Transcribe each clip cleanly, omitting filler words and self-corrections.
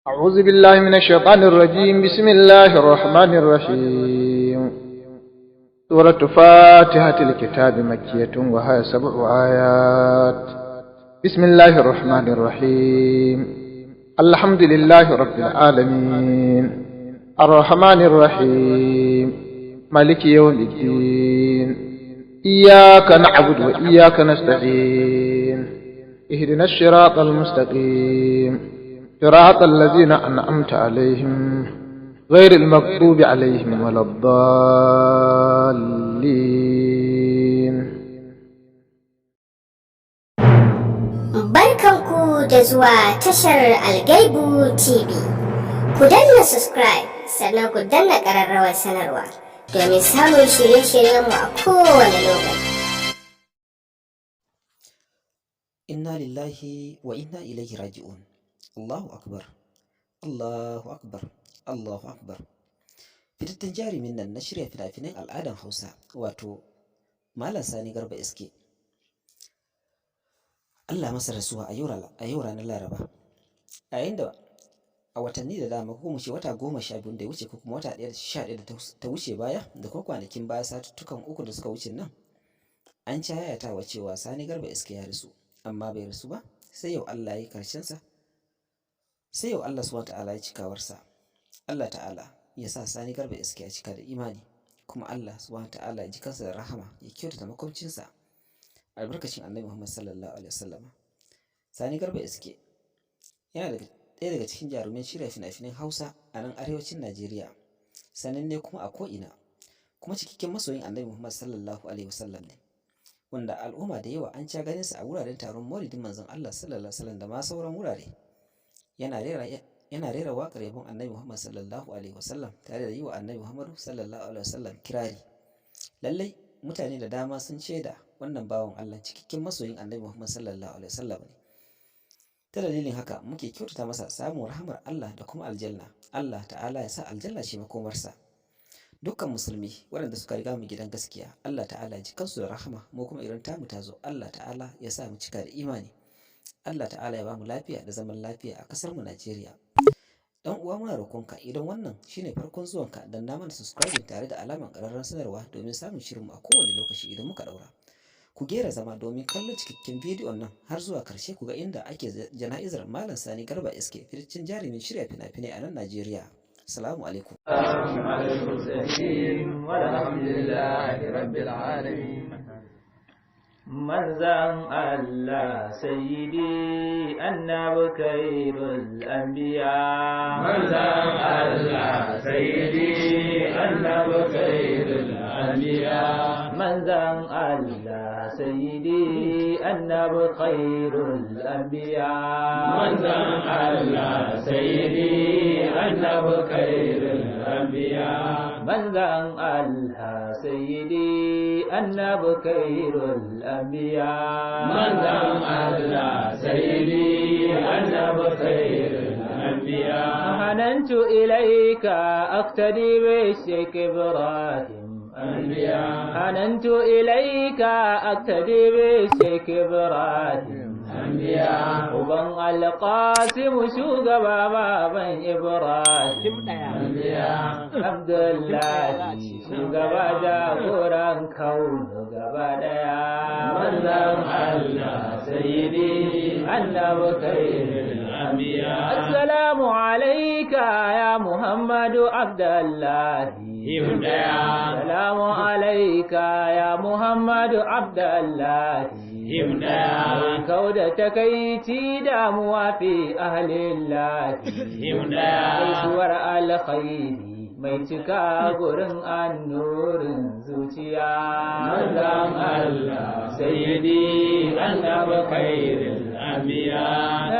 أعوذ بالله من الشيطان الرجيم. بسم الله الرحمن الرحيم. سورة فاتحة الكتاب مكية وهي 7 آيات. بسم الله الرحمن الرحيم. الحمد لله رب العالمين الرحمن الرحيم مالك يوم الدين. إياك نعبد وإياك نستعين. اهدنا الصراط المستقيم صراط الذين أنعمت عليهم غير المغضوب عليهم ولا الضالين. Barkanku da zuwa tashar Algaibu TV. Ku danna subscribe sannan ku danna ƙararrawar sanarwa domin samun shirye-shiryenmu a kowane lokaci. Inna lillahi wa inna ilaihi raji'un. Allahu akbar, Allahu akbar, Allahu akbar. Fitattun jarumin nan na shirya fina-finan al'adan Hausa wato Malam Sani Garba SK. Allah masa rasuwa a yau ranar Laraba. A yayin da a watanni da dama ko mu ce wata 12 da ya wuce ko kuma wata 11 da ta wuce baya da kuma kwanakin baya satuttukan 3 da suka wuce nan an ci hayatawa cewa Sani Garba SK ya rasu, amma bai rasu ba sai yau Allah ya yi karshensa. Sai yau Allah subhanahu ta'ala ya cikawarsa. Allah ta'ala ya sa Sani Garba SK ya cika da imani, kuma Allah subhanahu ta'ala ya ji kansa da rahama, ya kyautata makwabcinsa albarkacin Annabi Muhammad sallallahu alaihi wasallam. Sani Garba SK yana ɗaya daga cikin jarumin shirya fina-finan Hausa a nan arewacin Najeriya, sananne kuma a ko'ina, kuma cikakken masoyin Annabi Muhammad sallallahu alaihi wasallam ne, wanda al'umma da yawa an ca ganinsa a wuraren taron maulidin manzon Allah sallallahu alaihi wasallam da ma sauran wurare. Yana rera waƙar yabon Annabi Muhammad sallallahu alaihi wasallam tare da yi wa Annabi Muhammadu sallallahu alaihi wasallam kirari. Lallai mutane da dama sun shaida wannan bawan Allah cikakken masoyin Annabi Muhammad sallallahu alaihi wasallam ne. Ta dalilin haka muke kyautata masa samun rahamar Allah da kuma aljanna. Allah ta'ala ya sa aljanna ce makomarsa. Dukkan musulmi waɗanda suka riga mu gidan gaskiya, Allah ta'ala ya ji kansu da rahama, mu kuma idan tamu ta zo Allah ta'ala ya sa mu cika da imani. Allah ta'ala ya ba mu lafiya da zaman lafiya a ƙasar mu Najeriya. Dan uwa, muna roƙonka idan wannan shine farkon zuwanka, dan na mana subscribing tare da alamar ƙararrawar sanarwa domin samun shirin mu a kowane lokaci idan muka daura. Ku gera zama domin kallon cikakken bidiyon nan har zuwa karshe, ku ga inda ake jana'izar Malam Sani Garba SK, fitaccen jarumin shirya fina-finai a nan Najeriya. Assalamu alaikum. manzan Allah sayyidi annabi khairul anbiya, manzan Allah sayyidi annabi khairul anbiya, manzan Allah sayyidi annabi khairul anbiya, manzan Allah sayyidi annabi khairul anbiya, manzan Allah sayyidi annabi khairul anbiya, manzan Allah sayyidi annabi khairul anbiya. hanantu ilayka aqtadi bi Sheikh Ibrahim anbiya, hanantu ilayka aqtadi bi Sheikh Ibrahim anbiya. uban Al-Qasim shugaba baban Ibrahim anbiya, Abdullahi shugaba jagoran kaunu gaba daya, manzan Allah sayyidi annabi khairul anbiya. Assalamu alayka ya Muhammadu Abdullahi himdaya, assalamu alayka ya Muhammadu Abdullahi himdaya. kauda takaici damuwa fi ahlillahi himdaya, gaisuwar alkhairi mai cika gurin annurin zuciya, manzan Allah sayyidi annabi khairul anbiya.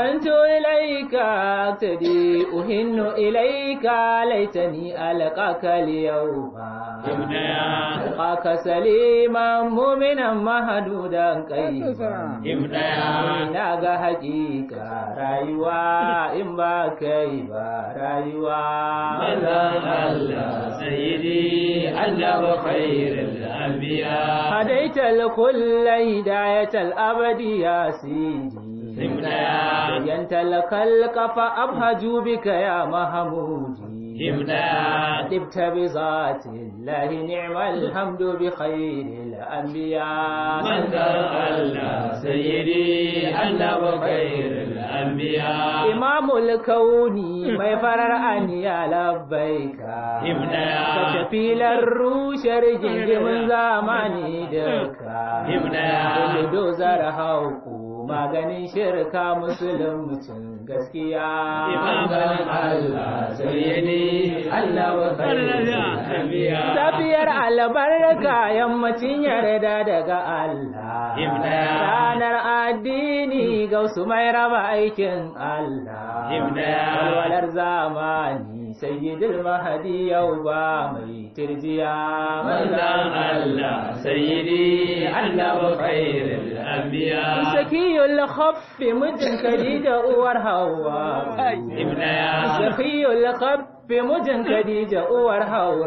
antu ilayka tadi uhinnu ilayka laitani alqaka al-yawma himdaya, alqaka saliman mu'minan mahdudan qayyiban himdaya. naga haƙiƙa rayuwa in ba kai ba rayuwa, manzan Allah sayyidi annabi khairul anbiya. هديت الكل هداية الأبد يا سيدي همدايا زينت الخلق فأبهجوا بك يا محمودي همدايا طبت بذات الله نعم الحمد بخير الأنبياء من الله سيدي أنت بخير الأنبياء إمام الكون ما يفرر أن يا لبيك همدايا كشفيل الروش رجل من زماني دكا همدايا كل دوزر هوكو maganin shirka musulmcin gaskiya imamin Allah sayyidi Allah wa khairul tafiyar albarka yammacin yarda daga Allah ranar addini gausu mai raba aikin Allah walwalar zamani sayyidul mahdi yau ba mai tirjiya manzan Allah sayyidi Allah wa khairul anbiya الخف مجن كديجة ورهوا سخي الخف مجن كديجة ورهوا